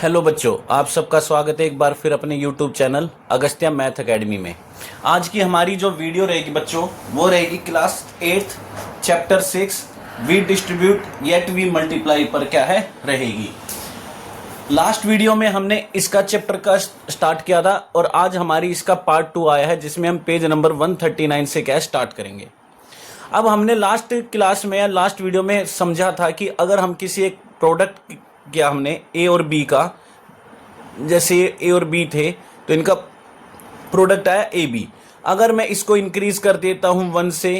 Hello बच्चों, आप सबका स्वागत है एक बार फिर अपने YouTube channel Agastya math academy में। आज की हमारी जो वीडियो रहेगी बच्चों, वो रहेगी class 8 chapter 6 we distribute yet we multiply पर क्या है रहेगी। लास्ट वीडियो में हमने इसका चैप्टर का स्टार्ट किया था और आज हमारी इसका पार्ट 2 आया है, जिसमें हम पेज नंबर 139 से क्या स्टार्ट करेंगे। अब हमने लास्ट क्लास में या लास्ट वीडियो में समझा था कि अगर हम किसी एक प्रोडक्ट क्या हमने ए और बी का, जैसे ए और बी थे तो इनका प्रोडक्ट आया ए बी। अगर मैं इसको इंक्रीज कर देता हूँ 1 से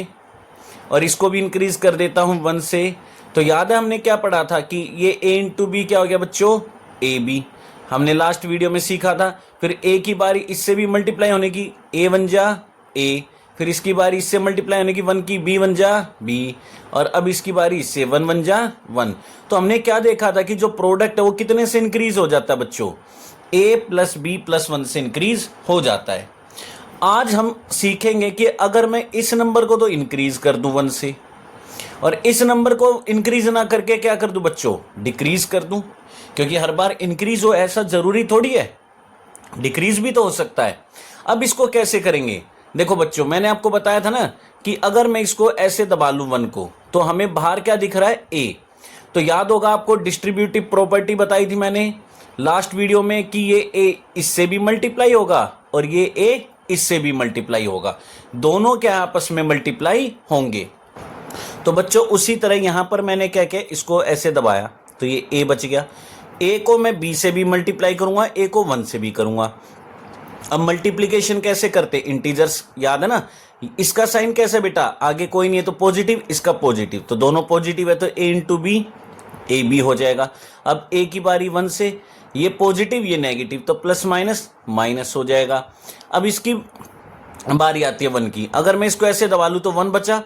और इसको भी इंक्रीज कर देता हूँ 1 से, तो याद है हमने क्या पढ़ा था कि ये ए इंटू बी क्या हो गया बच्चों, ए बी। हमने लास्ट वीडियो में सीखा था। फिर ए की बारी इससे भी मल्टीप्लाई होने की, ए 1 जा ए, फिर इसकी बारी इससे मल्टीप्लाई होने की 1 की, बी 1 जा बी, और अब इसकी बारी इससे 1 1 जा 1। तो हमने क्या देखा था कि जो प्रोडक्ट है वो कितने से इंक्रीज हो जाता है बच्चों, a प्लस बी प्लस 1 से इंक्रीज हो जाता है। आज हम सीखेंगे कि अगर मैं इस नंबर को तो इंक्रीज कर दूं 1 से और इस नंबर को इंक्रीज ना करके क्या कर दूं बच्चों, डिक्रीज कर दूं। क्योंकि हर बार इंक्रीज हो ऐसा जरूरी थोड़ी है, डिक्रीज भी तो हो सकता है। अब इसको कैसे करेंगे, देखो बच्चों, मैंने आपको बताया था ना कि अगर मैं इसको ऐसे दबा लूं 1 को, तो हमें बाहर क्या दिख रहा है, ए। तो याद होगा आपको डिस्ट्रीब्यूटिव प्रॉपर्टी बताई थी मैंने लास्ट वीडियो में कि ये ए इससे भी मल्टीप्लाई होगा और ये ए इससे भी मल्टीप्लाई होगा, दोनों क्या आपस में मल्टीप्लाई होंगे। तो बच्चों उसी तरह यहां पर मैंने क्या किया, इसको ऐसे दबाया तो ये ए बच गया। ए को मैं बी से भी मल्टीप्लाई करूंगा, ए को 1 से भी करूंगा। अब मल्टीप्लिकेशन कैसे करते, इंटीजर्स याद है ना। इसका साइन कैसे बेटा, आगे कोई नहीं है तो पॉजिटिव, इसका पॉजिटिव, तो दोनों पॉजिटिव है तो ए इंटू बी ए बी हो जाएगा। अब ए की बारी 1 से, ये पॉजिटिव ये नेगेटिव, तो प्लस माइनस माइनस हो जाएगा। अब इसकी बारी आती है 1 की, अगर मैं इसको ऐसे दबा लूं तो 1 बचा,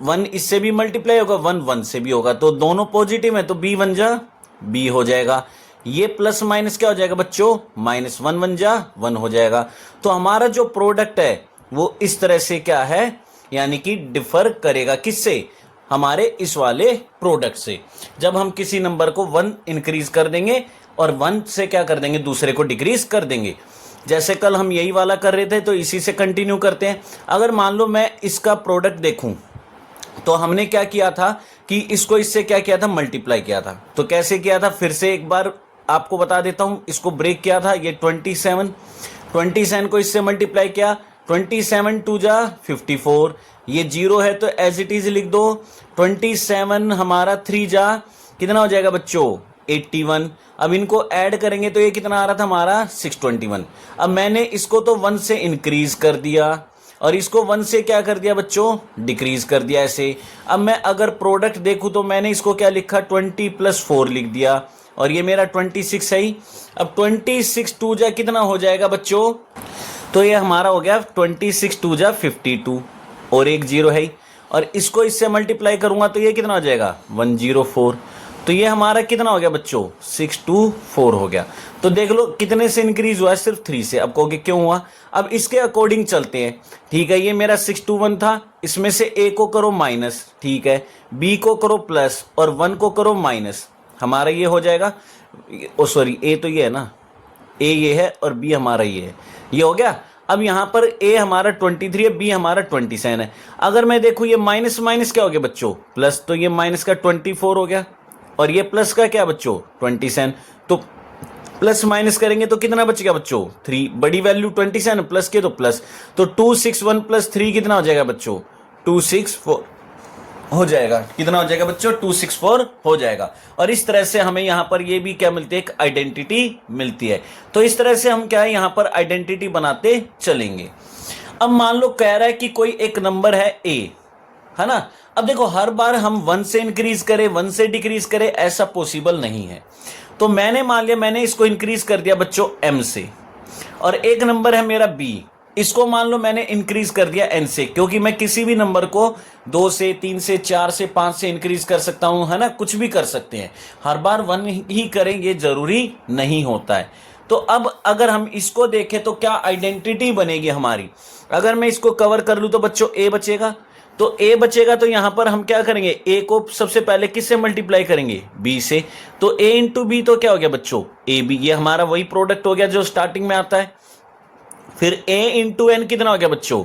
1 इससे भी मल्टीप्लाई होगा, 1 1 से भी होगा, तो दोनों पॉजिटिव है तो बी 1 जा बी हो जाएगा। ये प्लस माइनस क्या हो जाएगा बच्चों, माइनस 1 1 जा 1 हो जाएगा। तो हमारा जो प्रोडक्ट है वो इस तरह से क्या है, यानी कि डिफर करेगा किससे, हमारे इस वाले प्रोडक्ट से। जब हम किसी नंबर को 1 इंक्रीज कर देंगे और 1 से क्या कर देंगे, दूसरे को डिक्रीज कर देंगे। जैसे कल हम यही वाला कर रहे थे तो इसी से कंटिन्यू करते हैं। अगर मान लो मैं इसका प्रोडक्ट देखूं तो हमने क्या किया था कि इसको इससे क्या किया था, मल्टीप्लाई किया था। तो कैसे किया था, फिर से एक बार आपको बता देता हूं। इसको ब्रेक किया था, ये 27 को इससे मल्टीप्लाई किया, 27 2 जा 54, ये 0 है तो एज इट इज लिख दो। 27 हमारा 3 जा कितना हो जाएगा बच्चों, 81। अब इनको ऐड करेंगे तो ये कितना आ रहा था हमारा 621। अब मैंने इसको तो 1 से इंक्रीज कर दिया और इसको 1 से क्या कर दिया बच्चों, डिक्रीज कर दिया ऐसे। अब मैं अगर प्रोडक्ट देखूं तो मैंने इसको क्या लिखा, 20 + 4 लिख दिया और ये मेरा 26 है ही। अब 26 2 जा कितना हो जाएगा बच्चों, तो ये हमारा हो गया 26 2 जा 52 और एक 0 है ही। और इसको इससे मल्टीप्लाई करूंगा तो ये कितना हो जाएगा 104। तो ये हमारा कितना हो गया बच्चों, 624 हो गया। तो देख लो कितने से इंक्रीज हुआ है, सिर्फ 3 से। अब कहोगे क्यों हुआ, अब इसके अकॉर्डिंग चलते हैं। ठीक है, ये मेरा 621 था, इसमें से ए को करो माइनस, ठीक है, बी को करो प्लस और 1 को करो माइनस, हमारा ये हो जाएगा, ओ सॉरी ए तो ये है ना, ए ये है और बी हमारा ये है, ये हो गया। अब यहां पर ए हमारा 23 है, बी हमारा 27 है। अगर मैं देखूं ये माइनस माइनस क्या हो गया बच्चों, प्लस, तो ये माइनस का 24 हो गया और ये प्लस का क्या बच्चों 27। तो प्लस माइनस करेंगे तो कितना बच गया बच्चों 3, बड़ी वैल्यू 27 प्लस के तो प्लस, तो 261 + 3 कितना हो जाएगा बच्चों 264 हो जाएगा। कितना हो जाएगा बच्चों 264 हो जाएगा। और इस तरह से हमें यहां पर ये भी क्या मिलती है, एक आइडेंटिटी मिलती है। तो इस तरह से हम क्या है यहां पर आइडेंटिटी बनाते चलेंगे। अब मान लो कह रहा है कि कोई एक नंबर है ए, है ना। अब देखो हर बार हम 1 से इंक्रीज करें 1 से डिक्रीज करें ऐसा पॉसिबल नहीं है। तो मैंने मान लिया मैंने इसको इंक्रीज कर दिया बच्चों m से, और एक नंबर है मेरा b, इसको मान लो मैंने इंक्रीज कर दिया n से, क्योंकि मैं किसी भी नंबर को 2 से 3 से 4 से 5 से इंक्रीज कर सकता हूं, है ना, कुछ भी कर सकते हैं। हर बार 1 ही करें ये जरूरी नहीं होता है। तो अब अगर हम इसको देखें तो क्या आइडेंटिटी बनेगी हमारी, अगर मैं इसको कवर कर लूं तो बच्चों a बचेगा, तो a बचेगा, तो यहां पर हम क्या करेंगे, a को सबसे पहले किससे मल्टीप्लाई करेंगे, b से। तो a इंटू बी तो क्या हो गया बच्चों, ए बी, ये हमारा वही प्रोडक्ट हो गया जो स्टार्टिंग में आता है। फिर a इंटू एन कितना हो गया बच्चों,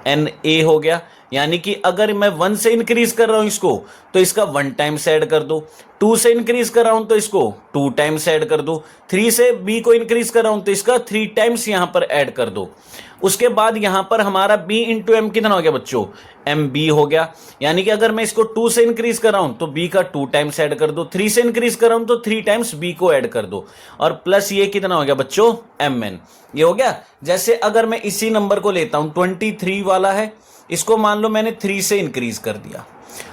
एन ए हो गया। यानी कि अगर मैं 1 से इंक्रीज कर रहा हूं इसको, तो इसका 1 टाइम्स ऐड कर दो। 2 से इंक्रीज कर रहा हूं तो इसको 2 टाइम्स ऐड कर दो। 3 से b को इंक्रीज कर रहा हूं तो इसका 3 टाइम्स यहां पर ऐड कर दो। उसके बाद यहां पर हमारा b इंटू एम कितना हो गया बच्चों, एम बी हो गया। यानी कि अगर मैं इसको 2 से इंक्रीज कर रहा हूं तो b का 2 टाइम्स ऐड कर दो। 3 से इंक्रीज कर रहा हूं तो 3 टाइम्स b को ऐड कर दो। और प्लस ये कितना हो गया बच्चों, एम एन, ये हो गया। जैसे अगर मैं इसी नंबर को लेता हूं, 23 वाला है, इसको मान लो मैंने 3 से इंक्रीज कर दिया,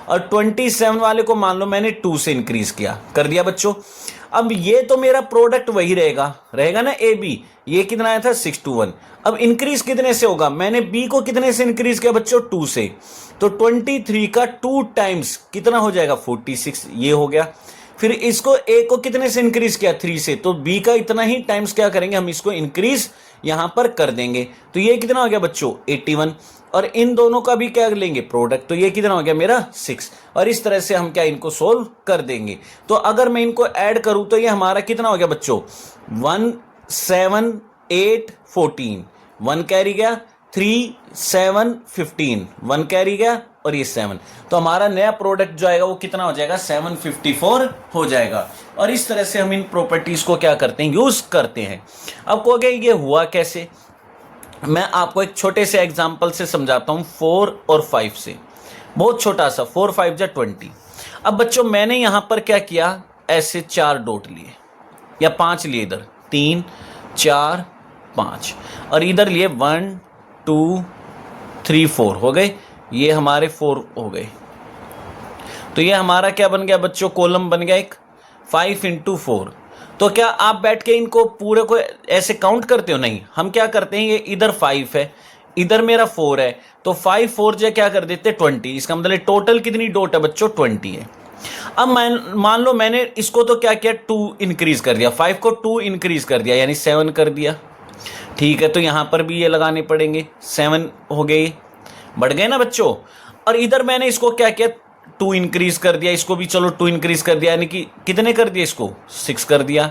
और 27 वाले को मान लो मैंने 2 से इंक्रीज किया, कर दिया बच्चों। अब ये तो मेरा प्रोडक्ट वही रहेगा ना ए बी, ये कितना आया था 621। अब इंक्रीज कितने से होगा, मैंने बी को कितने से इंक्रीज किया बच्चों, 2 से, तो 23 का 2 टाइम्स कितना हो जाएगा 46, ये हो गया। फिर इसको ए को कितने से इंक्रीज किया, 3 से, तो बी का इतना ही टाइम्स क्या करेंगे हम, इसको इंक्रीज यहां पर कर देंगे। तो ये कितना हो गया बच्चों 81, और इन दोनों का भी क्या कर प्रोडक्ट, तो ये कितना हो गया मेरा 6। और इस तरह से हम क्या इनको सोल्व कर देंगे। तो अगर मैं इनको ऐड करूं तो ये हमारा कितना हो गया बच्चों, 1 7 8 14, 1 कैरी गया, 3 7 15, 1 कैरी गया, और ये 7। तो हमारा नया प्रोडक्ट जो आएगा वो कितना हो जाएगा, 754 हो जाएगा। और इस तरह से हम इन प्रॉपर्टीज को क्या करते हैं, यूज करते हैं। अब कहोगे ये हुआ कैसे, मैं आपको एक छोटे से एग्जाम्पल से समझाता हूं, 4 और 5 से, बहुत छोटा सा, 4 5 जा 20। अब बच्चों मैंने यहां पर क्या किया, ऐसे 4 डॉट लिए या 5 लिए, इधर 3 4 5, और इधर लिए 1 2 3 4 हो गए, ये हमारे 4 हो गए। तो ये हमारा क्या बन गया बच्चों, कॉलम बन गया एक, 5 इंटू 4। तो क्या आप बैठ के इनको पूरे को ऐसे काउंट करते हो, नहीं, हम क्या करते हैं, ये इधर 5 है, इधर मेरा 4 है, तो 5 4 जो क्या कर देते 20। इसका मतलब टोटल कितनी डॉट है बच्चों, 20 है। अब मान लो मैंने इसको तो क्या किया, 2 इंक्रीज कर दिया, 5 को 2 इंक्रीज कर दिया, यानी 7 कर दिया। ठीक है, तो यहां पर भी ये लगाने पड़ेंगे, 7 हो गए, बढ़ गए ना बच्चों। और इधर मैंने इसको क्या किया, 2 इंक्रीज कर दिया, इसको भी चलो 2 इंक्रीज कर दिया, यानी कि कितने कर दिया, इसको 6 कर दिया।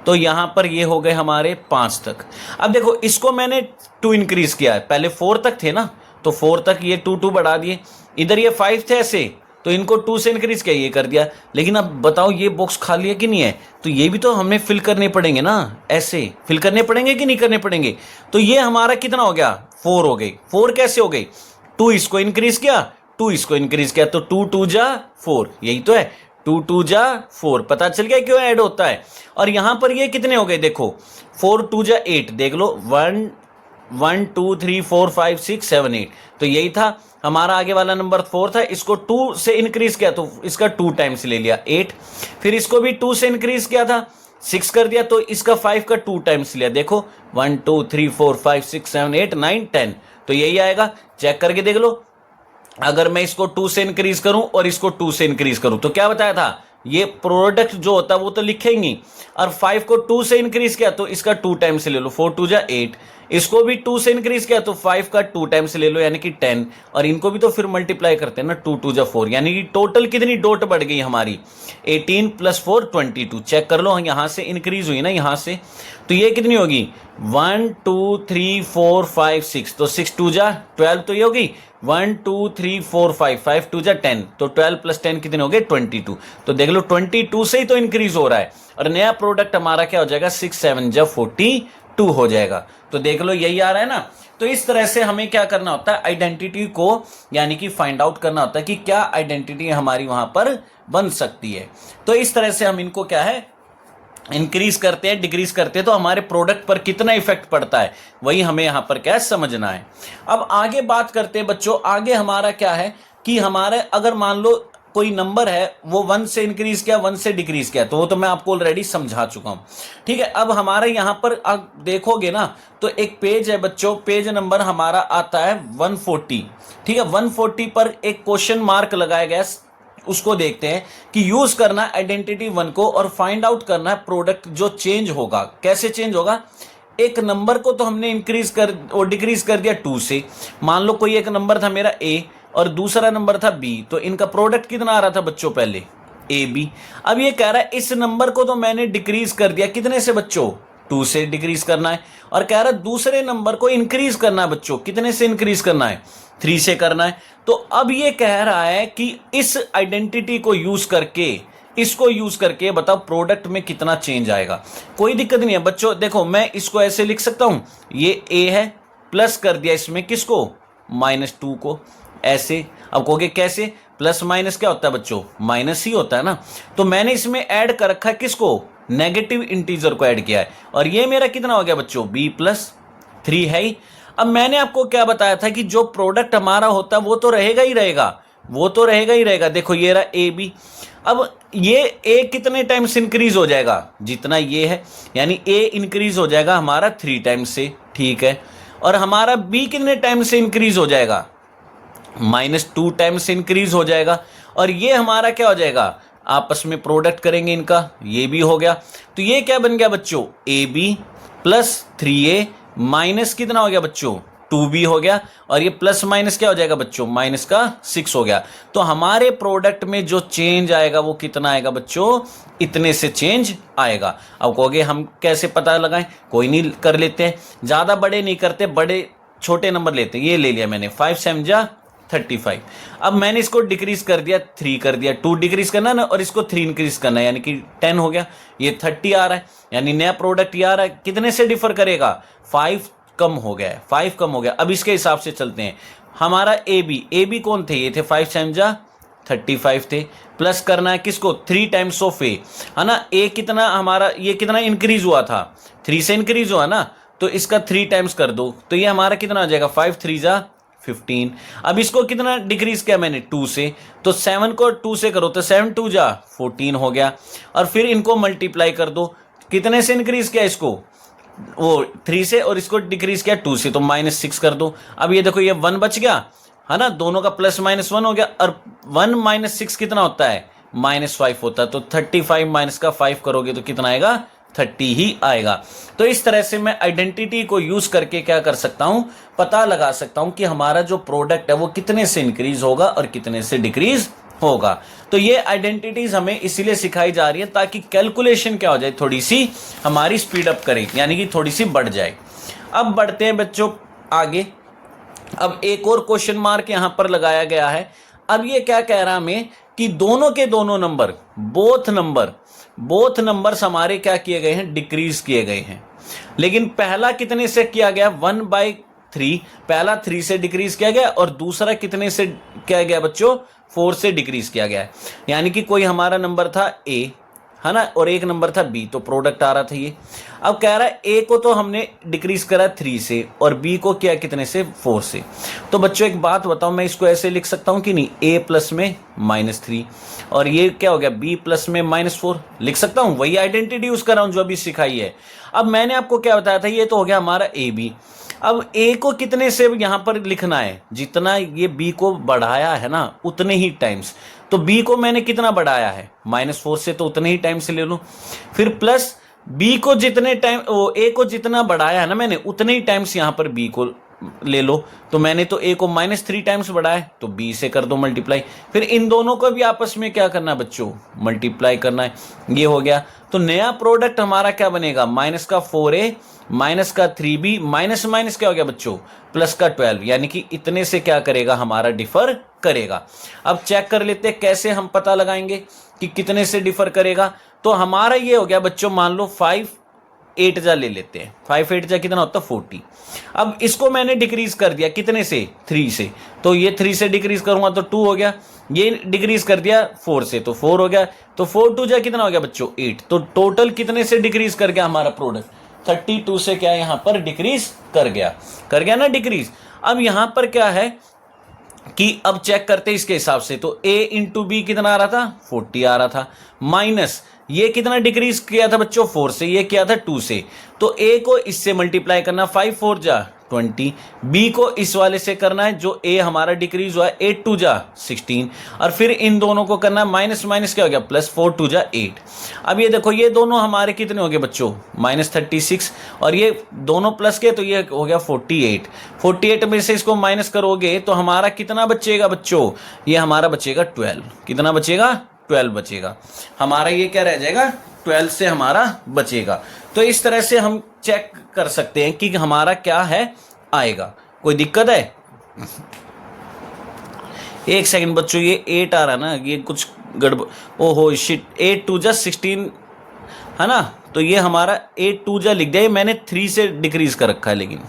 तो यहां पर ये हो गए हमारे 5 तक। अब देखो इसको मैंने 2 इंक्रीज किया है, पहले 4 तक थे ना, तो 4 तक ये 2 2 बढ़ा दिए। इधर ये 5 थे ऐसे, तो इनको 2 से इंक्रीज किया, ये कर दिया। लेकिन अब बताओ ये बॉक्स खाली है कि नहीं है, तो ये भी तो हमें फिल करने पड़ेंगे ना, ऐसे फिल करने पड़ेंगे कि नहीं करने पड़ेंगे। तो ये हमारा कितना हो गया, 4 हो गई। 4 कैसे हो गई, 2 इसको इंक्रीज किया, 2 इसको इंक्रीज किया, तो 2 2 जा 4, यही तो है, 2 2 जा 4। पता चल गया क्यों ऐड होता है। और यहां पर ये कितने हो गए, देखो 4 2 जा 8, देख लो 1 1 2 3 4 5 6 7 8। तो यही था हमारा आगे वाला नंबर 4 था, इसको 2 से इंक्रीज किया तो इसका 2 टाइम्स ले लिया 8। फिर इसको भी 2 से इंक्रीज किया था, 6 कर दिया, तो इसका 5 का 2 टाइम्स लिया। देखो 1 2 3 4 5 6 7 8 9 10, तो यही आएगा। चेक करके देख लो, अगर मैं इसको 2 से इंक्रीज करूं और इसको 2 से इंक्रीज करूं, तो क्या बताया था, ये प्रोडक्ट जो होता है वो तो लिखेंगे। और 5 को 2 से इंक्रीज किया तो इसका 2 टाइम्स ले लो, 4 2 जा 8। इसको भी 2 से इंक्रीज किया तो 5 का 2 टाइम्स ले लो, यानी कि 10। और इनको भी तो फिर मल्टीप्लाई करते हैं ना, 2 2 जा 4, यानी कि टोटल कितनी डॉट बढ़ गई हमारी, 18 + 4 22। चेक कर लो, यहां से इंक्रीज हुई ना यहां से, तो ये कितनी होगी 1 2 3 4 5 6, तो 6 2 जा 12, तो ये होगी 1 2 3 4 5 5 2 जा 10, तो 12 + 10 कितने हो गए 22। तो देख लो 22 से ही तो इंक्रीज हो रहा है, और नया प्रोडक्ट हमारा क्या हो जाएगा 6 7 जा 42 हो जाएगा। तो देख लो यही आ रहा है ना। तो इस तरह से हमें क्या करना होता है, आइडेंटिटी को यानी कि फाइंड आउट करना होता है कि क्या आइडेंटिटी हमारी वहां पर बन सकती है। तो इस तरह से हम इनको क्या है इंक्रीज करते हैं, डिक्रीज करते हैं, तो हमारे प्रोडक्ट पर कितना इफेक्ट पड़ता है वही हमें यहां पर क्या समझना है। अब आगे बात करते हैं बच्चों, आगे हमारा क्या है कि हमारे अगर मान लो कोई नंबर है वो 1 से इंक्रीज किया 1 से डिक्रीज किया, तो वो तो मैं आपको ऑलरेडी समझा चुका हूं। ठीक है, अब हमारे यहां पर आप देखोगे ना तो एक पेज है बच्चों, पेज नंबर हमारा आता है 140। ठीक है, 140 पर एक क्वेश्चन मार्क लगाया गया, उसको देखते हैं कि यूज करना आइडेंटिटी 1 को और फाइंड आउट करना है प्रोडक्ट जो चेंज होगा। कैसे चेंज होगा, एक नंबर को तो हमने इंक्रीज कर और डिक्रीज कर दिया 2 से। मान लो कोई एक नंबर था मेरा a और दूसरा नंबर था बी, तो इनका प्रोडक्ट कितना आ रहा था बच्चों पहले, ए बी। अब ये कह रहा है इस नंबर को तो मैंने डिक्रीज कर दिया, कितने से बच्चों, 2 से डिक्रीज करना है, और कह रहा है दूसरे नंबर को इंक्रीज करना है बच्चों, कितने से इंक्रीज करना है, 3 से करना है। तो अब ये कह रहा है कि इस आइडेंटिटी को यूज करके, इसको यूज करके बताओ प्रोडक्ट में कितना चेंज आएगा। कोई दिक्कत नहीं है बच्चों, देखो मैं इसको ऐसे लिख सकता हूं, ये ए है, प्लस कर दिया इसमें किसको, -2 को, ऐसे। अब कहोगे कैसे, प्लस माइनस क्या होता है बच्चों, माइनस ही होता है ना। तो मैंने इसमें ऐड कर रखा है किसको, नेगेटिव इंटीजर को ऐड किया है, और ये मेरा कितना हो गया बच्चों, b+3 है ही। अब मैंने आपको क्या बताया था कि जो प्रोडक्ट हमारा होता है वो तो रहेगा ही रहेगा, वो तो रहेगा ही रहेगा। देखो ये रहा ए बी, अब ये ए कितने टाइम्स इंक्रीज हो जाएगा, जितना ये है, यानी ए इंक्रीज हो जाएगा हमारा 3 टाइम्स से, ठीक है। और हमारा बी कितने टाइम से इंक्रीज हो जाएगा, -2 टाइम्स इंक्रीज हो जाएगा। और ये हमारा क्या हो जाएगा, आपस में प्रोडक्ट करेंगे इनका, ये भी हो गया। तो ये क्या बन गया बच्चों, A B plus 3a minus कितना हो गया बच्चों, 2b हो गया। और ये प्लस माइनस क्या हो जाएगा बच्चों, -6 हो गया। तो हमारे प्रोडक्ट में जो चेंज आएगा वो कितना आएगा बच्चों, इतने से चेंज आएगा। अब कहोगे हम कैसे पता लगाएं, कोई नहीं, कर लेते हैं, ज़्यादा बड़े नहीं करते, बड़े छोटे नंबर लेते हैं। ये ले लिया मैंने, 5 7 35। अब मैंने इसको डिक्रीज कर दिया, 3 कर दिया, 2 डिक्रीज करना ना, और इसको 3 इंक्रीज करना है, यानी कि 10 हो गया। ये 30 आ रहा है, यानी नया प्रोडक्ट ये आ रहा है, कितने से डिफर करेगा, 5 कम हो गया है, 5 कम हो गया। अब इसके हिसाब से चलते हैं, हमारा ए बी कौन थे, ये थे 5 7 35 थे, प्लस करना है किसको, 3 टाइम्स ऑफ ए, है ना। ए कितना हमारा, ये कितना इंक्रीज हुआ था, 3 से इंक्रीज हुआ ना, तो इसका 3 टाइम्स कर दो, तो ये हमारा कितना हो जाएगा, 5 3 15। अब इसको कितना डिक्रीज किया मैंने, 2 से, तो 7 को 2 से करो तो 7 2 14 हो गया। और फिर इनको मल्टीप्लाई कर दो, कितने से इंक्रीज किया इसको, वो 3 से, और इसको डिक्रीज किया 2 से, तो -6 कर दो। अब ये देखो ये 1 बच गया, है ना, दोनों का +-1 हो गया। और 1 - 6 कितना होता है, -5 होता है। तो 35 माइनस का 5 करोगे तो कितना आएगा, 30 ही आएगा। तो इस तरह से मैं आइडेंटिटी को यूज करके क्या कर सकता हूं, पता लगा सकता हूं कि हमारा जो प्रोडक्ट है वो कितने से इंक्रीज होगा और कितने से डिक्रीज होगा। तो ये आइडेंटिटीज हमें इसीलिए सिखाई जा रही है ताकि कैलकुलेशन क्या हो जाए, थोड़ी सी हमारी स्पीड अप करे, यानी कि थोड़ी सी बढ़ जाए। अब बढ़ते हैं बच्चों आगे। अब एक और क्वेश्चन मार्क यहां पर लगाया गया है। अब ये क्या कह रहा है हमें कि दोनों के दोनों नंबर, बोथ नंबर्स हमारे क्या किए गए हैं, डिक्रीज किए गए हैं। लेकिन पहला कितने से किया गया, 1/3, पहला 3 से डिक्रीज किया गया, और दूसरा कितने से किया गया बच्चों, 4 से डिक्रीज किया गया है। यानी कि कोई हमारा नंबर था ए, है ना, और एक नंबर था बी, तो प्रोडक्ट आ रहा था ये। अब कह रहा है ए को तो हमने डिक्रीज करा 3 से, और बी को किया कितने से, 4 से। तो बच्चों एक बात बताओ, मैं इसको ऐसे लिख सकता हूं कि नहीं, ए प्लस में -3, और ये क्या हो गया, बी प्लस में -4 लिख सकता हूं। वही आइडेंटिटी यूज कर रहा हूं जो अभी सिखाई है। अब मैंने आपको क्या बताया था, ये तो हो गया हमारा ए बी। अब ए को कितने से यहां पर लिखना है, जितना ये बी को बढ़ाया है ना उतने ही टाइम्स। तो बी को मैंने कितना बढ़ाया है, -4 से, तो उतने ही टाइम से ले लो। फिर प्लस बी को जितने टाइम, वो ए को जितना बढ़ाया है ना मैंने, उतने ही टाइम्स यहां पर बी को ले लो। तो मैंने तो ए को -3 टाइम्स बढ़ाया, तो बी से कर दो मल्टीप्लाई। फिर इन दोनों को भी आपस में क्या करना है बच्चों, मल्टीप्लाई करना है। ये हो गया, तो नया प्रोडक्ट हमारा क्या बनेगा, -4a -3b माइनस क्या हो गया बच्चों, +12, यानी कि इतने से क्या करेगा, हमारा डिफर करेगा। अब चेक कर लेते हैं कैसे हम पता लगाएंगे कि कितने से डिफर करेगा। तो हमारा ये हो गया बच्चों, मान लो 5 8 ले लेते हैं, 5 8 कितना होता है, 40। अब इसको मैंने डिक्रीज कर दिया कितने से, 3 से, तो ये 3 से डिक्रीज करूंगा तो 2 हो गया। ये डिक्रीज कर दिया 4 से, तो 4 हो गया। तो 4 2 कितना हो गया बच्चों, 8। तो टोटल कितने से डिक्रीज कर गया हमारा प्रोडक्ट, 32 से क्या यहां पर डिक्रीज कर गया ना डिक्रीज। अब यहां पर क्या है कि अब चेक करते इसके हिसाब से, तो a इंटू बी कितना आ रहा था, 40 आ रहा था, माइनस ये कितना डिक्रीज किया था बच्चों 4 से, ये किया था 2 से। तो ए को इससे मल्टीप्लाई करना 5 4 जा 20, बी को इस वाले से करना है जो ए हमारा डिक्रीज हुआ है 8 2 जा 16, और फिर इन दोनों को करना है माइनस माइनस क्या हो गया प्लस 4 2 जा 8। अब ये देखो ये दोनों हमारे कितने हो गए बच्चों -36, और ये दोनों प्लस के तो ये हो गया 48। 48 में से इसको माइनस करोगे तो हमारा कितना बचेगा बच्चों, ये हमारा बचेगा 12। कितना बचेगा 12 बचेगा हमारा, ये क्या रह जाएगा 12 से हमारा बचेगा। तो इस तरह से हम चेक कर सकते हैं कि हमारा क्या है आएगा। कोई दिक्कत है? एक सेकंड बच्चों, ये 8 आ रहा ना, ये कुछ गड़बड़, ओहो शिट, 8 2 जा 16 है ना, तो ये हमारा 8 2 जा लिख दिया, ये मैंने 3 से डिक्रीज कर रखा है, लेकिन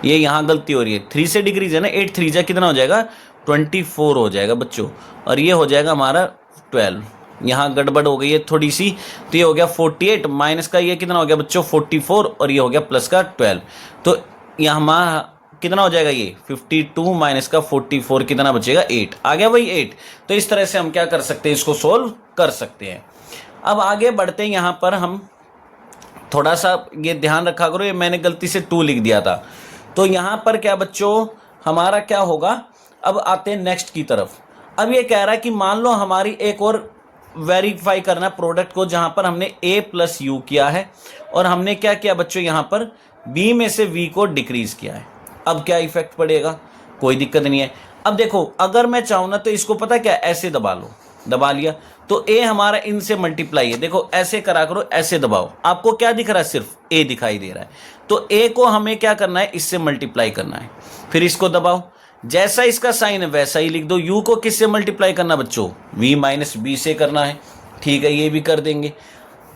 ये यहाँ गलती हो रही है, 3 से डिक्रीज है ना, 8 3 जा कितना हो जाएगा 24 हो जाएगा बच्चों, और ये हो जाएगा हमारा 12। यहाँ गड़बड़ हो गई है थोड़ी सी, तो ये हो गया 48 माइनस का ये कितना हो गया बच्चों 44, और ये हो गया प्लस का 12। तो यहाँ हमारा कितना हो जाएगा ये 52 माइनस का 44 कितना बचेगा 8, आ गया वही 8। तो इस तरह से हम क्या कर सकते हैं, इसको सोल्व कर सकते हैं। अब आगे बढ़ते हैं, यहाँ पर हम थोड़ा सा ये ध्यान रखा करो, ये मैंने गलती से 2 लिख दिया था। तो यहाँ पर क्या बच्चों हमारा क्या होगा, अब आते हैं नेक्स्ट की तरफ। अब ये कह रहा है कि मान लो हमारी एक और वेरीफाई करना प्रोडक्ट को, जहाँ पर हमने a प्लस यू किया है और हमने क्या किया बच्चों यहाँ पर b में से v को डिक्रीज किया है। अब क्या इफेक्ट पड़ेगा, कोई दिक्कत नहीं है। अब देखो अगर मैं चाहूँ ना तो इसको पता क्या ऐसे दबा लो, दबा लिया तो a हमारा इनसे मल्टीप्लाई है, देखो ऐसे करा करो, ऐसे दबाओ, आपको क्या दिख रहा है सिर्फ a दिखाई दे रहा है। तो a को हमें क्या करना है इससे मल्टीप्लाई करना है, फिर इसको दबाओ, जैसा इसका साइन है वैसा ही लिख दो। u को किससे मल्टीप्लाई करना बच्चों v माइनस बी से करना है, ठीक है ये भी कर देंगे।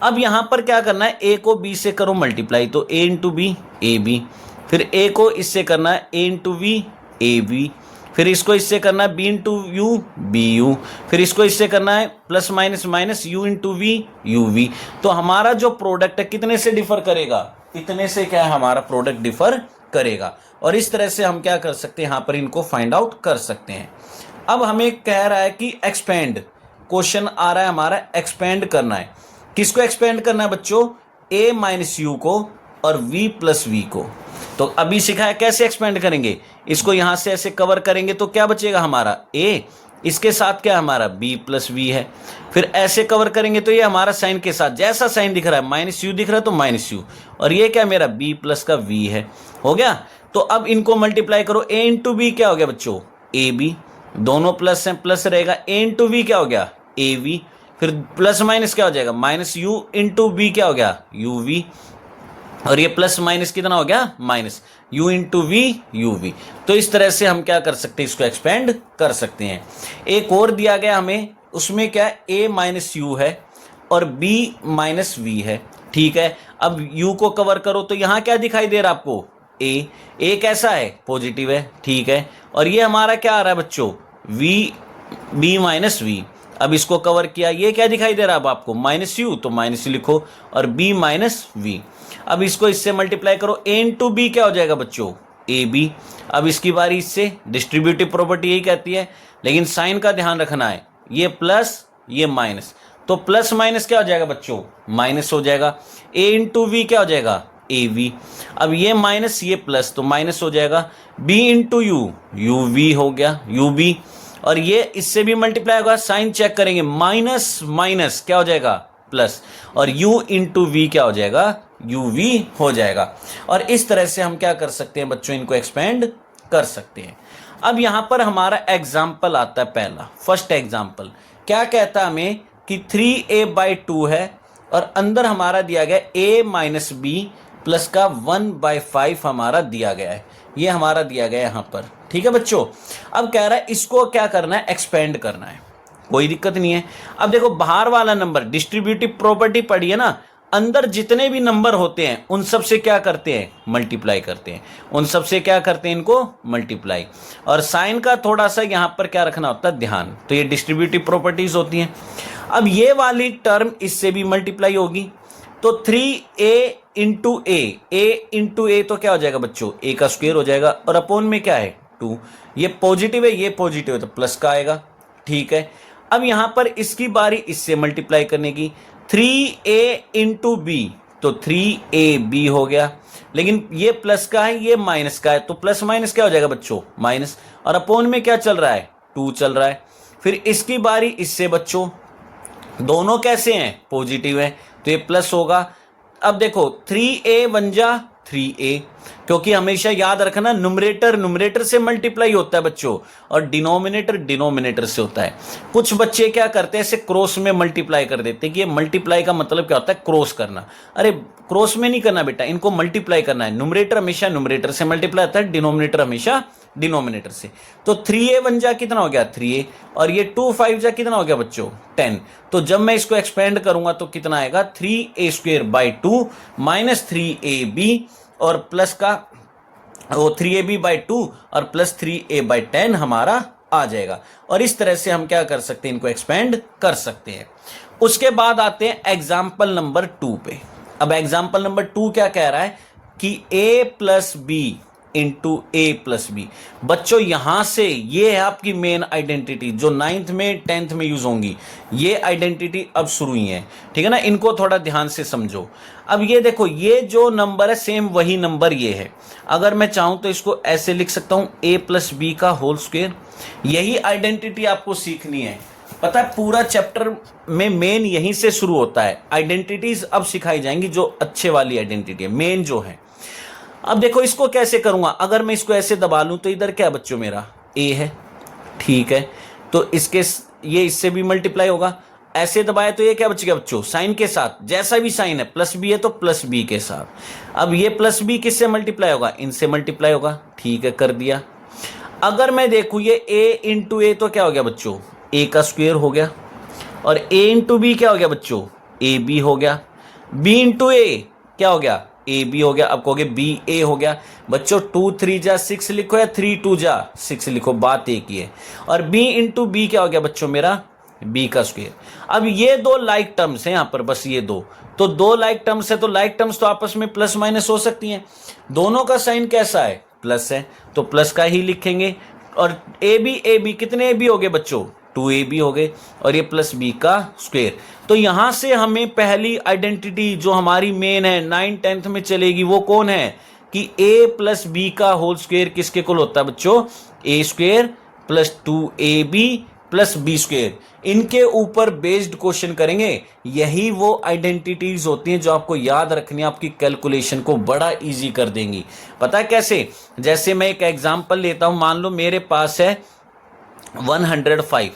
अब यहाँ पर क्या करना है a को b से करो मल्टीप्लाई, तो a into b a b, फिर a को इससे करना है a into v a b, फिर इसको इससे करना है b into u b u, फिर इसको इससे करना है plus minus minus u into v u v. तो हमारा जो प्रोडक्ट है कितने से डिफर करेगा, इतने से क्या है हमारा प्रोडक्ट डिफर करेगा। और इस तरह से हम क्या कर सकते हैं यहाँ पर इनको फाइंड आउट कर सकते हैं। अब हमें कह रहा है कि एक्सपेंड, क्वेश्चन आ रहा है हमारा एक्सपेंड करना है। किसको एक्सपेंड करना है बच्चों, a माइनस यू को और v प्लस वी को। तो अभी सीखा है कैसे एक्सपेंड करेंगे, इसको यहाँ से ऐसे कवर करेंगे तो क्या बचेगा हमारा a, इसके साथ क्या हमारा b प्लस वी है, फिर ऐसे कवर करेंगे तो ये हमारा साइन के साथ जैसा साइन दिख रहा है माइनस यू दिख रहा है तो माइनस यू, और ये क्या मेरा b प्लस का v है, हो गया। तो अब इनको मल्टीप्लाई करो, a इंटू बी क्या हो गया बच्चों ए बी, दोनों प्लस हैं प्लस रहेगा, a इंटू वी क्या हो गया ए वी, फिर प्लस माइनस क्या हो जाएगा माइनस यू इंटू बी क्या हो गया यू वी, और ये प्लस माइनस कितना हो गया minus u into v u v. तो इस तरह से हम क्या कर सकते हैं इसको एक्सपेंड कर सकते हैं। एक और दिया गया हमें, उसमें क्या a माइनस यू है और b माइनस वी है, ठीक है। अब u को कवर करो तो यहाँ क्या दिखाई दे रहा है आपको a कैसा है पॉजिटिव है, ठीक है, और ये हमारा क्या आ रहा है बच्चों b माइनस वी। अब इसको कवर किया, ये क्या दिखाई दे रहा है अब आपको माइनस यू, तो माइनस यू लिखो और b माइनस वी। अब इसको इससे मल्टीप्लाई करो, a इंटू बी क्या हो जाएगा बच्चों ए बी। अब इसकी बारी इससे, डिस्ट्रीब्यूटिव प्रॉपर्टी यही कहती है, लेकिन साइन का ध्यान रखना है, ये प्लस ये माइनस, तो प्लस माइनस क्या हो जाएगा बच्चों माइनस हो जाएगा, a इंटू वी क्या हो जाएगा ए वी। अब ये माइनस ये प्लस तो माइनस हो जाएगा, b into u u v हो गया यू बी, और ये इससे भी मल्टीप्लाई होगा, साइन चेक करेंगे माइनस माइनस क्या हो जाएगा प्लस, और u इंटू वी क्या हो जाएगा यू वी हो जाएगा। और इस तरह से हम क्या कर सकते हैं बच्चों इनको एक्सपेंड कर सकते हैं। अब यहाँ पर हमारा एग्जाम्पल आता है पहला, फर्स्ट एग्जाम्पल क्या कहता है हमें कि 3a/2 है और अंदर हमारा दिया गया a माइनस बी प्लस का 1/5 हमारा दिया गया है, ये हमारा दिया गया है यहाँ पर, ठीक है बच्चों। अब कह रहा है इसको क्या करना है एक्सपेंड करना है, कोई दिक्कत नहीं है। अब देखो बाहर वाला नंबर डिस्ट्रीब्यूटिव प्रॉपर्टी पढ़ी है ना, अंदर जितने भी नंबर होते हैं उन सब से क्या करते हैं मल्टीप्लाई करते हैं, उन सब से क्या करते हैं इनको मल्टीप्लाई। और साइन का थोड़ा सा यहाँ पर क्या रखना होता है ध्यान, तो ये डिस्ट्रीब्यूटिव प्रॉपर्टीज होती हैं। अब ये वाली टर्म इससे भी मल्टीप्लाई होगी, तो 3a इंटू ए तो क्या हो जाएगा बच्चों a का स्क्वायर हो जाएगा, और अपोन में क्या है 2, ये पॉजिटिव है ये पॉजिटिव है तो प्लस का आएगा, ठीक है। अब यहाँ पर इसकी बारी इससे मल्टीप्लाई करने की, 3a इंटू बी, तो 3ab हो गया। लेकिन ये प्लस का है, ये माइनस का है, तो प्लस माइनस क्या हो जाएगा बच्चों, माइनस। और अपोन में क्या चल रहा है, 2 चल रहा है। फिर इसकी बारी इससे बच्चों, दोनों कैसे हैं, पॉजिटिव हैं, तो ये प्लस होगा। अब देखो 3a बन जा 3a, क्योंकि हमेशा याद रखना न्यूमरेटर न्यूमरेटर से मल्टीप्लाई होता है बच्चों, और डिनोमिनेटर डिनोमिनेटर से होता है। कुछ बच्चे क्या करते हैं, ऐसे क्रॉस में मल्टीप्लाई कर देते हैं कि ये मल्टीप्लाई का मतलब क्या होता है, क्रॉस करना। अरे क्रॉस में नहीं करना बेटा, इनको मल्टीप्लाई करना है। न्यूमरेटर हमेशा न्यूमरेटर से मल्टीप्लाई होता है, डिनोमिनेटर हमेशा डिनोमिनेटर से। तो 3a बन जा कितना हो गया 3a, और ये 2 5 जा कितना हो गया बच्चों 10। तो जब मैं इसको एक्सपेंड करूंगा तो कितना आएगा, 3a² माइनस 3ab और प्लस का वो 3ab/2 और प्लस 3a/10 हमारा आ जाएगा। और इस तरह से हम क्या कर सकते हैं, इनको एक्सपेंड कर सकते हैं। उसके बाद आते हैं एग्जाम्पल नंबर 2 पे। अब एग्जाम्पल नंबर 2 क्या कह रहा है कि a+b इंटू a+b। बच्चों यहां से ये है आपकी मेन आइडेंटिटी जो 9th में 10th में यूज होंगी। ये आइडेंटिटी अब शुरू हुई है, ठीक है ना, इनको थोड़ा ध्यान से समझो। अब ये देखो, ये जो नंबर है सेम वही नंबर ये है। अगर मैं चाहूं तो इसको ऐसे लिख सकता हूं, a+b का होल स्क्वायर। यही आइडेंटिटी आपको सीखनी है। पता है पूरा चैप्टर में मेन यहीं से शुरू होता है। आइडेंटिटीज अब सिखाई जाएंगी जो अच्छे वाली आइडेंटिटी है, मेन जो है। अब देखो इसको कैसे करूंगा, अगर मैं इसको ऐसे दबा लूं तो इधर क्या बच्चों मेरा a है, ठीक है, तो इसके ये इससे भी मल्टीप्लाई होगा। ऐसे दबाया तो ये क्या बचेगा बच्चों, साइन के साथ, जैसा भी साइन है, प्लस बी है तो प्लस बी के साथ। अब ये प्लस बी किससे मल्टीप्लाई होगा, इनसे मल्टीप्लाई होगा, ठीक है, कर दिया। अगर मैं देखूं ये a इंटू ए तो क्या हो गया बच्चों, a का स्क्वायर हो गया, और a इंटू बी क्या हो गया बच्चों, ए बी हो गया। b इंटू ए क्या हो गया, ए बी हो गया। अब कहोगे बी ए हो गया। बच्चों 2 3 जा 6 लिखो या 3 2 जा 6 लिखो, बात एक ही है। और b इंटू बी क्या हो गया बच्चों मेरा, b का स्क्वायर। अब ये दो लाइक टर्म्स हैं यहाँ पर, बस ये दो, तो दो लाइक टर्म्स है, तो लाइक टर्म्स तो आपस में प्लस माइनस हो सकती हैं। दोनों का साइन कैसा है, प्लस है, तो प्लस का ही लिखेंगे। और ए बी कितने ए बी हो गए बच्चों, 2ab हो गए, और ये प्लस b का स्क्वायर। तो यहां से हमें पहली आइडेंटिटी जो हमारी मेन है 9 10th में चलेगी वो कौन है कि a+b का होल स्क्वायर किसके इक्वल होता है बच्चों, a² + 2ab + b²। इनके ऊपर बेस्ड क्वेश्चन करेंगे। यही वो आइडेंटिटीज होती हैं जो आपको याद रखनी है, आपकी कैलकुलेशन को बड़ा इजी कर देंगी। पता है कैसे, जैसे मैं एक एग्जांपल लेता हूं, मान लो मेरे पास है 105,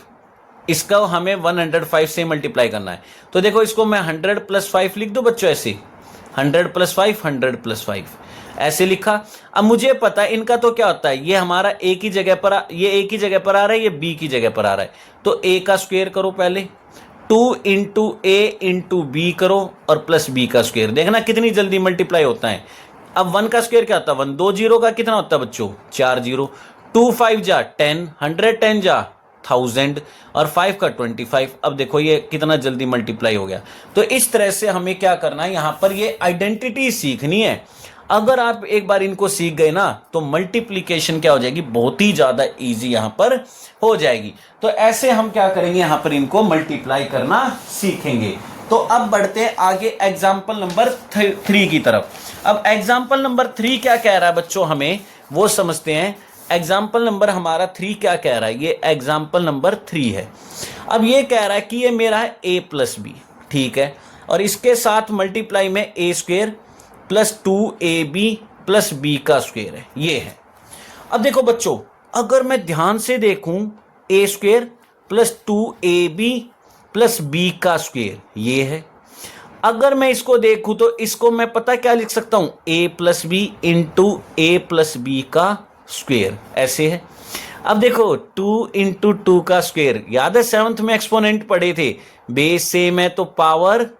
इसका हमें 105 से मल्टीप्लाई करना है। तो देखो इसको मैं 100 + 5 लिख दूं बच्चों, ऐसे 100 + 5 100 + 5 ऐसे लिखा। अब मुझे पता है इनका तो क्या होता है, ये हमारा एक ही जगह पर ये एक ही जगह पर आ रहा है, ये बी की जगह पर आ रहा है। तो a का स्क्वायर करो पहले, 2 इंटू a इंटू बी करो, और प्लस b का स्क्वायर। देखना कितनी जल्दी मल्टीप्लाई होता है। अब 1 का स्क्वायर क्या होता है, 1 2 जीरो का कितना होता है बच्चों, 4 जीरो। 2 5 जा 10, 110 जा 1000, और 5 का 25। अब देखो ये कितना जल्दी मल्टीप्लाई हो गया। तो इस तरह से हमें क्या करना है, यहाँ पर ये आइडेंटिटी सीखनी है। अगर आप एक बार इनको सीख गए ना तो मल्टीप्लिकेशन क्या हो जाएगी, बहुत ही ज्यादा इजी यहाँ पर हो जाएगी। तो ऐसे हम क्या करेंगे, यहाँ पर इनको मल्टीप्लाई करना सीखेंगे। तो अब बढ़ते हैं आगे एग्जाम्पल नंबर 3 की तरफ। अब एग्जाम्पल नंबर 3 क्या कह रहा है बच्चों, हमें वो समझते हैं। एग्जाम्पल नंबर हमारा 3 क्या कह रहा है, ये एग्जाम्पल नंबर 3 है। अब ये कह रहा है कि ये मेरा है a+b, ठीक है, और इसके साथ मल्टीप्लाई में a² + 2ab + b का स्क्वायर है, ये है। अब देखो बच्चों, अगर मैं ध्यान से देखूं, a² + 2ab + b का स्क्वायर ये है। अगर मैं इसको देखूं तो इसको मैं पता क्या लिख सकता हूं, a+b इंटू a+b का स्क्वायर, ऐसे है। अब देखो 2 इंटू 2 का स्क्वायर, याद है 7th में एक्सपोनेंट पढ़े थे, बेस सेम है तो पावर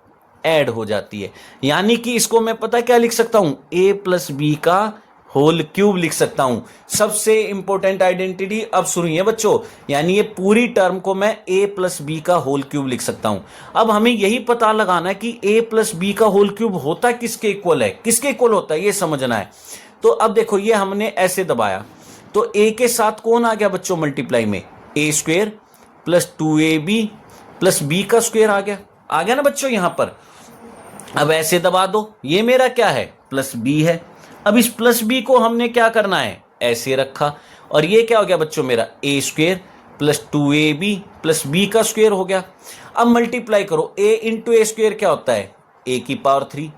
ऐड हो जाती है। यानी कि इसको मैं पता क्या लिख सकता हूं, a+b का होल क्यूब लिख सकता हूं। सबसे इंपॉर्टेंट आइडेंटिटी अब शुरू है बच्चों, यानी ये पूरी टर्म को मैं a+b का होल क्यूब लिख सकता हूं। अब हमें यही पता लगाना है कि a+b का होल क्यूब होता किसके इक्वल है, किसके इक्वल होता है, ये समझना है। तो अब देखो ये हमने ऐसे दबाया तो a के साथ कौन आ गया बच्चों मल्टीप्लाई में, a² + 2ab + b का स्क्वायर आ गया। आ गया ना बच्चों यहाँ पर। अब ऐसे दबा दो, ये मेरा क्या है, प्लस बी है। अब इस प्लस बी को हमने क्या करना है, ऐसे रखा, और ये क्या हो गया बच्चों मेरा A square plus 2ab plus B का स्क्वेयर हो गया। अब मल्टीप्लाई करो, a इंटू ए स्क्वेयर क्या होता है, a की पावर 3।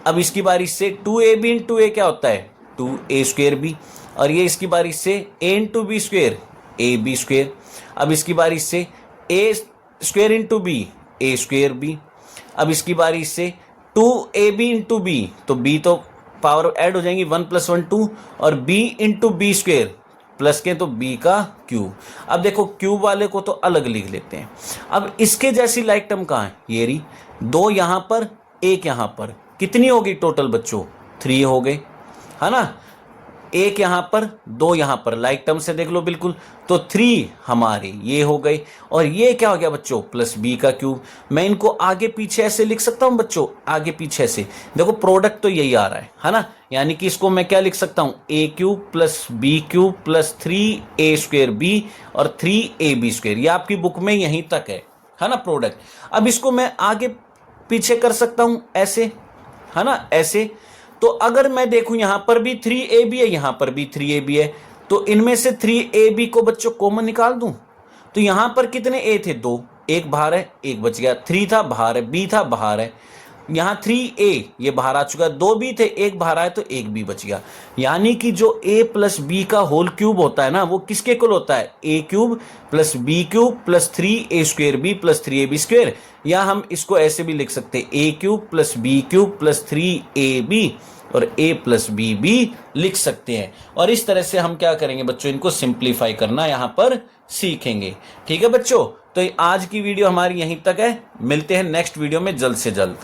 अब इसकी बारी से 2ab इंटू ए क्या होता है, 2a स्क्वेयर बी, और ये इसकी बारी से a into b square ab square. अब इसकी बारी से a square into b a square b. अब इसकी बारी से 2ab इंटू बी, तो b तो पावर ऐड हो जाएंगी, 1 + 1 2, और b into b square plus के तो b का क्यूब। अब देखो क्यूब वाले को तो अलग लिख लेते हैं। अब इसके जैसी लाइक टर्म कहाँ है, ये रही, 2 यहाँ पर 1 यहाँ पर, कितनी होगी टोटल बच्चों, 3 हो गए, है ना। 1 यहाँ पर 2 यहाँ पर, लाइक टर्म से देख लो बिल्कुल, तो 3 हमारे ये हो गए, और ये क्या हो गया बच्चों, प्लस बी का क्यूब। मैं इनको आगे पीछे ऐसे लिख सकता हूँ बच्चों, आगे पीछे ऐसे, देखो प्रोडक्ट तो यही आ रहा है ना, यानी कि इसको मैं क्या लिख सकता हूँ, a cube plus b cube plus 3a square b और 3ab स्क्वेयर। ये आपकी बुक में यहीं तक है ना प्रोडक्ट। अब इसको मैं आगे पीछे कर सकता हूँ ऐसे, है ना, ऐसे। तो अगर मैं देखूं यहां पर भी 3ab है, यहां पर भी 3ab है, तो इनमें से 3ab को बच्चों कॉमन निकाल दूं, तो यहां पर कितने a थे, 2, एक बाहर है, एक बच गया, 3 था बाहर है, b था बाहर है, यहां 3a ये बाहर आ चुका है, 2b थे, एक बाहर आए तो एक b बच गया। यानी कि जो a प्लस b का होल क्यूब होता है ना, वो किसके इक्वल होता है, a cube plus b cube plus 3a square b plus 3ab square. या हम इसको ऐसे भी लिख सकते हैं, a cube plus b cube plus 3ab और a प्लस बी भी लिख सकते हैं। और इस तरह से हम क्या करेंगे बच्चों, इनको सिंप्लीफाई करना यहां पर सीखेंगे। ठीक है बच्चों, तो आज की वीडियो हमारी यहीं तक है, मिलते हैं नेक्स्ट वीडियो में जल्द से जल्द।